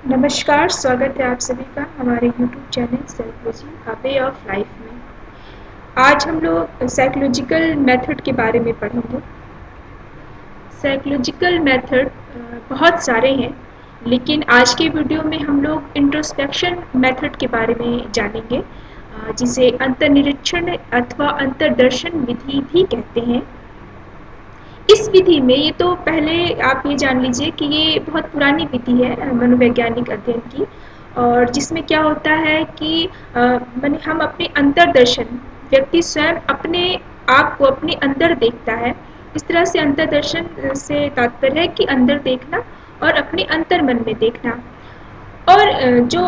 नमस्कार, स्वागत है आप सभी का हमारे YouTube channel psychology a way of life में। आज हम लोग साइकोलॉजिकल मेथड के बारे में पढ़ेंगे। साइकोलॉजिकल मेथड बहुत सारे हैं, लेकिन आज के वीडियो में हम लोग इंट्रोस्पेक्शन मेथड के बारे में जानेंगे, जिसे अंतर्निरीक्षण अथवा अंतर्दर्शन विधि भी कहते हैं। इस विधि में ये तो पहले आप ये जान लीजिए कि ये बहुत पुरानी विधि है मनोवैज्ञानिक अध्ययन की, और जिसमें क्या होता है कि माने हम अपने अंतर्दर्शन, व्यक्ति स्वयं अपने आप को अपने अंदर देखता है। इस तरह से अंतर्दर्शन से तात्पर्य है कि अंदर देखना और अपने अंतर मन में देखना। और जो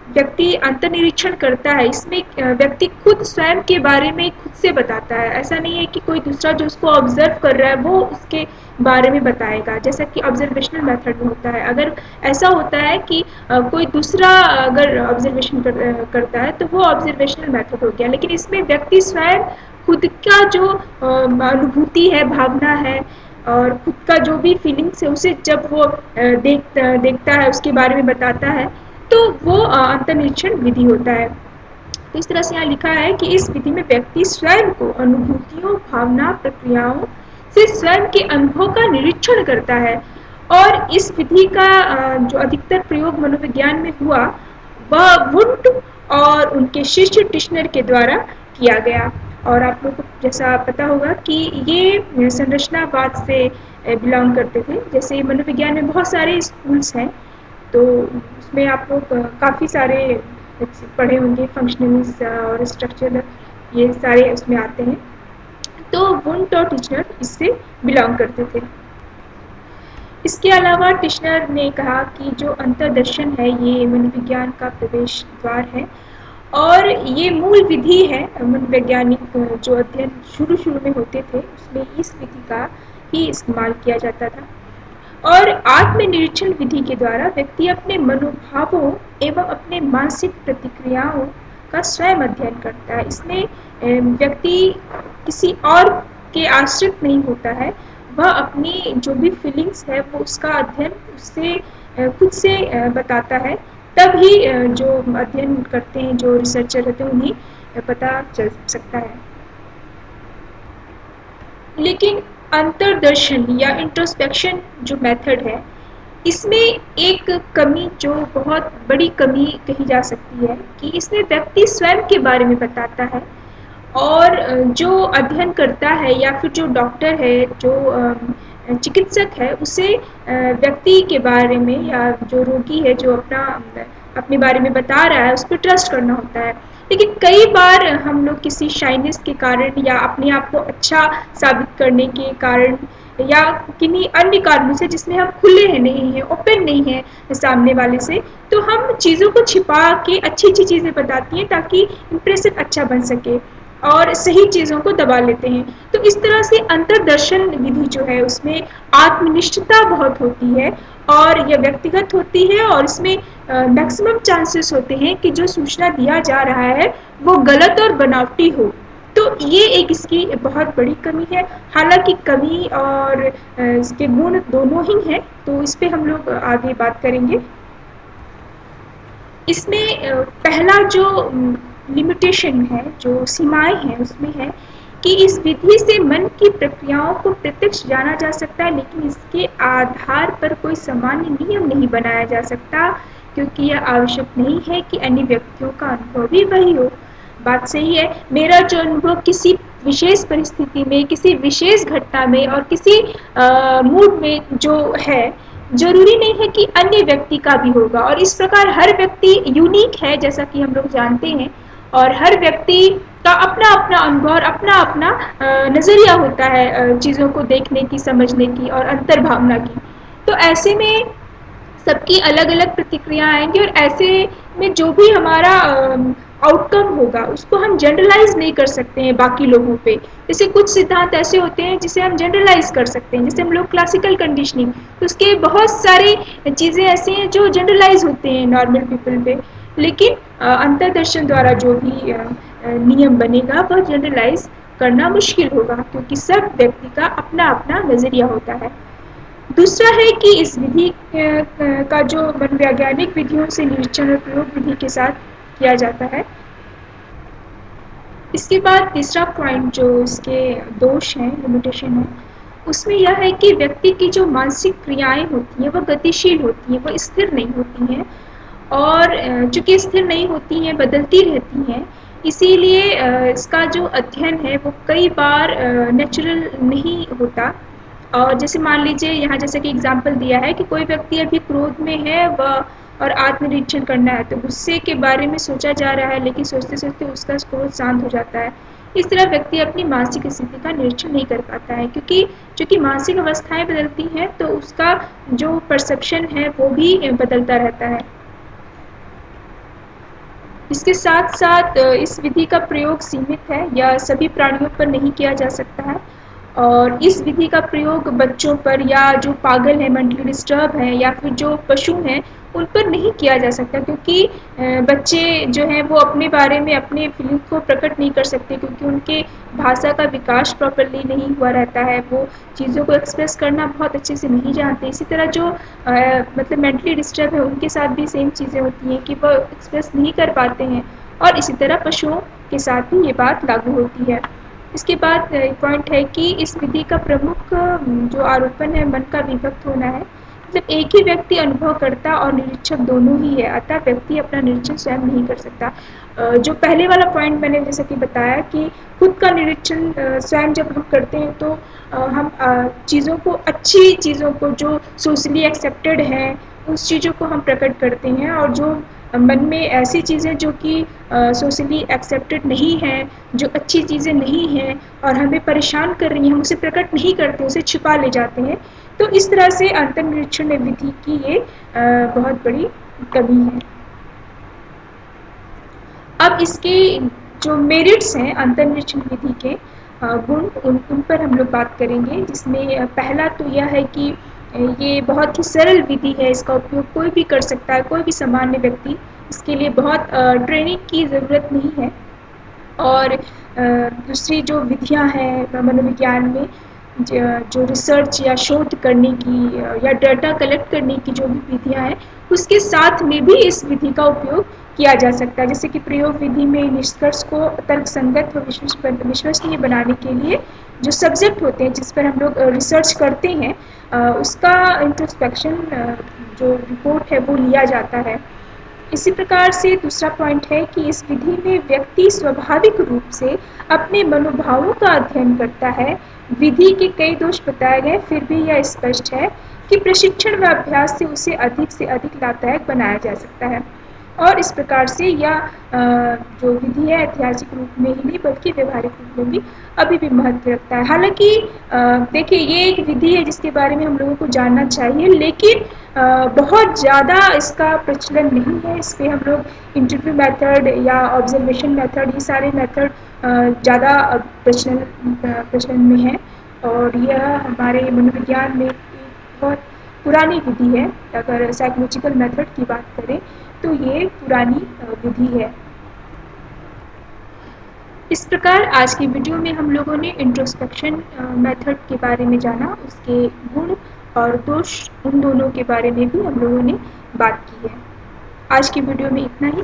व्यक्ति अंतर्निरीक्षण करता है, इसमें व्यक्ति खुद स्वयं के बारे में खुद से बताता है। ऐसा नहीं है कि कोई दूसरा जो उसको ऑब्जर्व कर रहा है वो उसके बारे में बताएगा, जैसा कि ऑब्जर्वेशनल मेथड में होता है। अगर ऐसा होता है कि कोई दूसरा अगर ऑब्जर्वेशन करता है तो वो ऑब्जर्वेशनल मेथड हो गया, लेकिन इसमें व्यक्ति स्वयं खुद का जो अनुभूति है, भावना है और खुद का जो भी फीलिंग्स है उसे जब वो देखता है, उसके बारे में बताता है, तो वो अंतर्निरीक्षण विधि होता है। तो इस तरह से यहाँ लिखा है कि इस विधि में व्यक्ति स्वयं को अनुभूतियों, भावना, प्रक्रियाओं से स्वयं के अनुभव का निरीक्षण करता है। और इस विधि का जो अधिकतर प्रयोग मनोविज्ञान में हुआ वह वुंट और उनके शिष्य टिश्नर के द्वारा किया गया। और आप लोग को जैसा पता होगा कि ये संरचनावाद से बिलोंग करते थे। जैसे मनोविज्ञान में बहुत सारे स्कूल्स हैं, तो उसमें आप लोग काफ़ी सारे पढ़े होंगे, फंक्शनल्स और स्ट्रक्चर, ये सारे उसमें आते हैं। तो वुंट और टिश्नर इससे बिलोंग करते थे। इसके अलावा टिश्नर ने कहा कि जो अंतर्दर्शन है ये मनोविज्ञान का प्रवेश द्वार है, और ये मूल विधि है। मनोवैज्ञानिक जो अध्ययन शुरू में होते थे उसमें इस विधि का ही इस्तेमाल किया जाता था। और आत्मनिरीक्षण विधि के द्वारा व्यक्ति अपने मनोभावों एवं अपने मानसिक प्रतिक्रियाओं का स्वयं अध्ययन करता है। इसमें व्यक्ति किसी और के आश्रित नहीं होता है, वह अपनी जो भी फीलिंग्स है वो उसका अध्ययन उससे खुद से बताता है। तभी जो अध्ययन करते हैं, जो रिसर्चर रहते हैं, उन्हें पता चल सकता है। लेकिन अंतर्दर्शन या इंट्रोस्पेक्शन जो मेथड है, इसमें एक कमी, जो बहुत बड़ी कमी कही जा सकती है, कि इसमें व्यक्ति स्वयं के बारे में बताता है, और जो अध्ययन करता है या फिर जो डॉक्टर है, जो चिकित्सक है, उसे व्यक्ति के बारे में या जो रोगी है जो अपने बारे में बता रहा है उस पर ट्रस्ट करना होता है। लेकिन कई बार हम लोग किसी शाइनेस के कारण या अपने आप को अच्छा साबित करने के कारण या किन्हीं अन्य कारणों से, जिसमें हम खुले हैं नहीं हैं, ओपन नहीं हैं सामने वाले से, तो हम चीज़ों को छिपा के अच्छी चीज़ें बताती हैं ताकि इम्प्रेशन अच्छा बन सके, और सही चीज़ों को दबा लेते हैं। तो इस तरह से अंतर्दर्शन विधि जो है उसमें आत्मनिष्ठता बहुत होती है, और यह व्यक्तिगत होती है, और इसमें मैक्सिमम चांसेस होते हैं कि जो सूचना दिया जा रहा है वो गलत और बनावटी हो। तो ये एक इसकी बहुत बड़ी कमी है। हालांकि कमी और इसके गुण दोनों ही हैं, तो इस पे हम लोग आगे बात करेंगे। इसमें पहला जो लिमिटेशन है, जो सीमाएं हैं, उसमें है कि इस विधि से मन की प्रक्रियाओं को प्रत्यक्ष जाना जा सकता है, लेकिन इसके आधार पर कोई सामान्य नियम नहीं बनाया जा सकता, क्योंकि यह आवश्यक नहीं है कि अन्य व्यक्तियों का अनुभव भी वही हो। बात सही है। मेरा जो अनुभव किसी विशेष परिस्थिति में, किसी विशेष घटना में और किसी मूड में जो है, जरूरी नहीं है कि अन्य व्यक्ति का भी होगा। और इस प्रकार हर व्यक्ति यूनिक है, जैसा कि हम लोग जानते हैं, और हर व्यक्ति का अपना अपना अनुभव और अपना अपना नज़रिया होता है चीज़ों को देखने की, समझने की और अंतर्भावना की। तो ऐसे में सबकी अलग अलग प्रतिक्रिया आएंगी, और ऐसे में जो भी हमारा आउटकम होगा उसको हम जनरलाइज नहीं कर सकते हैं बाकी लोगों पे। जैसे कुछ सिद्धांत ऐसे होते हैं जिसे हम जनरलाइज कर सकते हैं, जैसे हम लोग क्लासिकल कंडीशनिंग, तो उसके बहुत सारी चीज़ें ऐसी हैं जो जनरलाइज होते हैं नॉर्मल पीपल पे। लेकिन अंतर्दर्शन द्वारा जो भी नियम बनेगा वह जनरलाइज करना मुश्किल होगा, क्योंकि सब व्यक्ति का अपना अपना नज़रिया होता है। दूसरा है कि इस विधि का जो मनोवैज्ञानिक विधियों से निरीक्षण और प्रयोग विधि के साथ किया जाता है। इसके बाद तीसरा पॉइंट जो इसके दोष हैं, लिमिटेशन है, उसमें यह है कि व्यक्ति की जो मानसिक क्रियाएं होती हैं वह गतिशील होती हैं, वह स्थिर नहीं होती हैं, और चूंकि स्थिर नहीं होती हैं, बदलती रहती हैं, इसीलिए इसका जो अध्ययन है वो कई बार नेचुरल नहीं होता। और जैसे मान लीजिए यहाँ जैसे कि एग्जाम्पल दिया है कि कोई व्यक्ति अभी क्रोध में है वह और आत्मनिरीक्षण करना है, तो गुस्से के बारे में सोचा जा रहा है, लेकिन सोचते सोचते उसका क्रोध शांत हो जाता है। इस तरह व्यक्ति अपनी मानसिक स्थिति का निरीक्षण नहीं कर पाता है, क्योंकि चूंकि मानसिक अवस्थाएं बदलती हैं तो उसका जो परसेप्शन है वो भी बदलता रहता है। इसके साथ साथ इस विधि का प्रयोग सीमित है या सभी प्राणियों पर नहीं किया जा सकता है, और इस विधि का प्रयोग बच्चों पर या जो पागल है, मेंटली डिस्टर्ब है, या फिर जो पशु हैं उन पर नहीं किया जा सकता, क्योंकि बच्चे जो हैं वो अपने बारे में अपने फीलिंग को प्रकट नहीं कर सकते, क्योंकि उनके भाषा का विकास प्रॉपरली नहीं हुआ रहता है, वो चीज़ों को एक्सप्रेस करना बहुत अच्छे से नहीं जानते। इसी तरह जो मतलब मेंटली डिस्टर्ब है उनके साथ भी सेम चीज़ें होती हैं कि वो एक्सप्रेस नहीं कर पाते हैं, और इसी तरह पशुओं के साथ भी ये बात लागू होती है। इसके बाद एक पॉइंट है कि इस विधि का प्रमुख जो आरोपण है मन का विभक्त होना है, मतलब एक ही व्यक्ति अनुभव करता और निरीक्षक दोनों ही है, अतः व्यक्ति अपना निरीक्षण स्वयं नहीं कर सकता। जो पहले वाला पॉइंट मैंने जैसे कि बताया कि खुद का निरीक्षण स्वयं जब हम करते हैं तो हम चीज़ों को, अच्छी चीज़ों को जो सोशली एक्सेप्टेड हैं उस चीज़ों को हम प्रकट करते हैं, और जो मन में ऐसी चीज़ें जो कि सोशली एक्सेप्टेड नहीं हैं, जो अच्छी चीज़ें नहीं हैं और हमें परेशान कर रही हैं, हम उसे प्रकट नहीं करते, उसे छिपा ले जाते हैं। तो इस तरह से अंतर्निरीक्षण विधि की ये बहुत बड़ी कमी है। अब इसके जो मेरिट्स हैं अंतर्निरीक्षण विधि के गुण, उन पर हम लोग बात करेंगे, जिसमें पहला तो यह है कि ये बहुत ही सरल विधि है, इसका उपयोग कोई भी कर सकता है, कोई भी सामान्य व्यक्ति, इसके लिए बहुत ट्रेनिंग की ज़रूरत नहीं है। और दूसरी जो विधियां हैं मनोविज्ञान में, जो रिसर्च या शोध करने की या डाटा कलेक्ट करने की जो भी विधियां हैं, उसके साथ में भी इस विधि का उपयोग किया जा सकता है। जैसे कि प्रयोग विधि में निष्कर्ष को तर्कसंगत व विश्वसनीय बनाने के लिए जो सब्जेक्ट होते हैं जिस पर हम लोग रिसर्च करते हैं, उसका इंट्रोस्पेक्शन जो रिपोर्ट है वो लिया जाता है। इसी प्रकार से दूसरा पॉइंट है कि इस विधि में व्यक्ति स्वाभाविक रूप से अपने मनोभावों का अध्ययन करता है। विधि के कई दोष बताए गए, फिर भी यह स्पष्ट है कि प्रशिक्षण व अभ्यास से अधिक लाभदायक बनाया जा सकता है, और इस प्रकार से यह जो विधि है ऐतिहासिक रूप में ही नहीं बल्कि व्यवहारिक रूप में भी अभी भी महत्व रखता है। हालांकि देखिए ये एक विधि है जिसके बारे में हम लोगों को जानना चाहिए, लेकिन बहुत ज़्यादा इसका प्रचलन नहीं है। इस पर हम लोग इंटरव्यू मेथड या ऑब्जर्वेशन मेथड, ये सारे मेथड ज़्यादा प्रचलन में है, और यह हमारे मनोविज्ञान में एक बहुत पुरानी विधि है। अगर साइकोलॉजिकल मेथड की बात करें तो ये पुरानी विधि है। इस प्रकार आज की वीडियो में हम लोगों ने इंट्रोस्पेक्शन मेथड के बारे में जाना, उसके गुण और दोष उन दोनों के बारे में भी हम लोगों ने बात की है। आज की वीडियो में इतना ही।